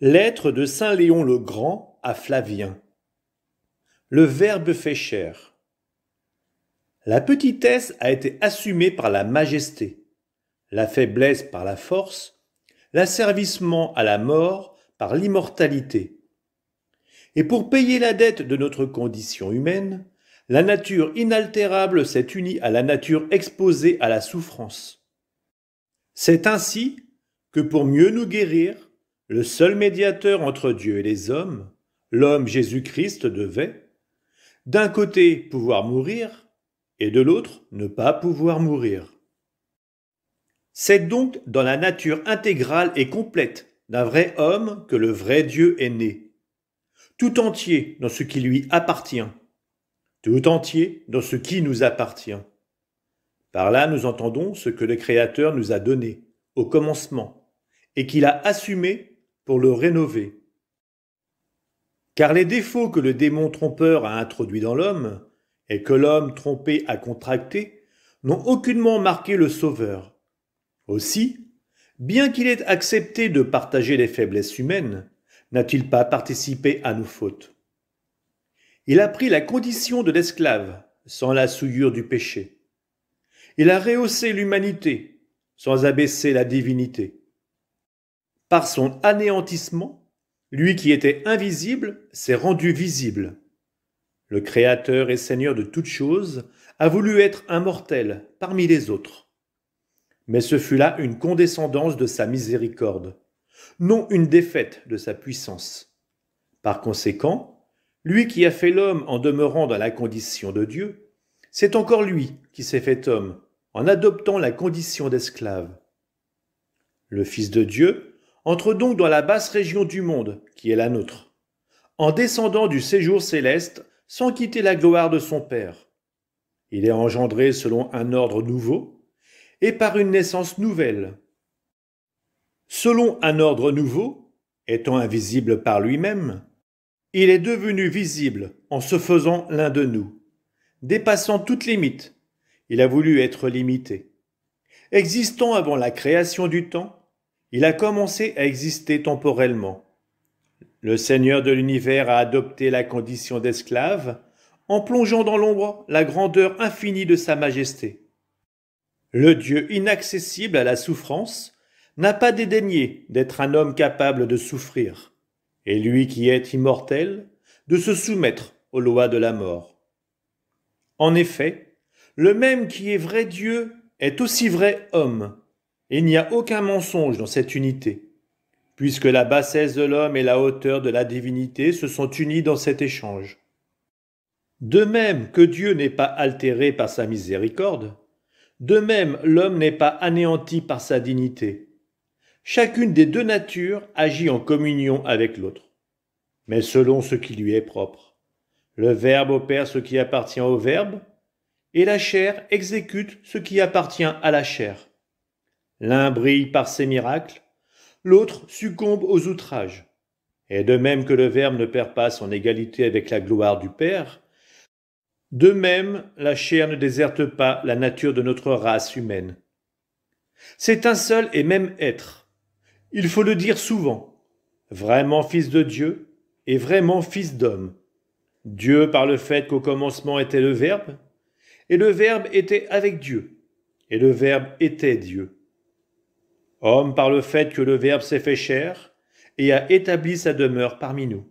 Lettre de saint Léon le Grand à Flavien. Le Verbe fait chair. La petitesse a été assumée par la majesté, la faiblesse par la force, l'asservissement à la mort par l'immortalité. Et pour payer la dette de notre condition humaine, la nature inaltérable s'est unie à la nature exposée à la souffrance. C'est ainsi que pour mieux nous guérir, le seul médiateur entre Dieu et les hommes, l'homme Jésus-Christ devait, d'un côté pouvoir mourir, et de l'autre ne pas pouvoir mourir. C'est donc dans la nature intégrale et complète d'un vrai homme que le vrai Dieu est né, tout entier dans ce qui lui appartient, tout entier dans ce qui nous appartient. Par là, nous entendons ce que le Créateur nous a donné au commencement et qu'il a assumé pour le rénover. Car les défauts que le démon trompeur a introduits dans l'homme et que l'homme trompé a contractés n'ont aucunement marqué le Sauveur. Aussi, bien qu'il ait accepté de partager les faiblesses humaines, n'a-t-il pas participé à nos fautes. Il a pris la condition de l'esclave sans la souillure du péché. Il a rehaussé l'humanité sans abaisser la divinité. Par son anéantissement, lui qui était invisible s'est rendu visible. Le Créateur et Seigneur de toutes choses a voulu être un mortel parmi les autres. Mais ce fut là une condescendance de sa miséricorde, non une défaite de sa puissance. Par conséquent, lui qui a fait l'homme en demeurant dans la condition de Dieu, c'est encore lui qui s'est fait homme en adoptant la condition d'esclave. Le Fils de Dieu entre donc dans la basse région du monde, qui est la nôtre, en descendant du séjour céleste sans quitter la gloire de son Père. Il est engendré selon un ordre nouveau et par une naissance nouvelle. Selon un ordre nouveau, étant invisible par lui-même, il est devenu visible en se faisant l'un de nous. Dépassant toute limite, il a voulu être limité. Existant avant la création du temps, il a commencé à exister temporellement. Le Seigneur de l'univers a adopté la condition d'esclave en plongeant dans l'ombre la grandeur infinie de sa majesté. Le Dieu inaccessible à la souffrance n'a pas dédaigné d'être un homme capable de souffrir, et lui qui est immortel, de se soumettre aux lois de la mort. En effet, le même qui est vrai Dieu est aussi vrai homme. Il n'y a aucun mensonge dans cette unité, puisque la bassesse de l'homme et la hauteur de la divinité se sont unies dans cet échange. De même que Dieu n'est pas altéré par sa miséricorde, de même l'homme n'est pas anéanti par sa dignité. Chacune des deux natures agit en communion avec l'autre, mais selon ce qui lui est propre. Le Verbe opère ce qui appartient au Verbe, et la chair exécute ce qui appartient à la chair. L'un brille par ses miracles, l'autre succombe aux outrages. Et de même que le Verbe ne perd pas son égalité avec la gloire du Père, de même la chair ne déserte pas la nature de notre race humaine. C'est un seul et même être. Il faut le dire souvent, vraiment fils de Dieu et vraiment fils d'homme. Dieu par le fait qu'au commencement était le Verbe, et le Verbe était avec Dieu, et le Verbe était Dieu. Homme par le fait que le Verbe s'est fait chair et a établi sa demeure parmi nous.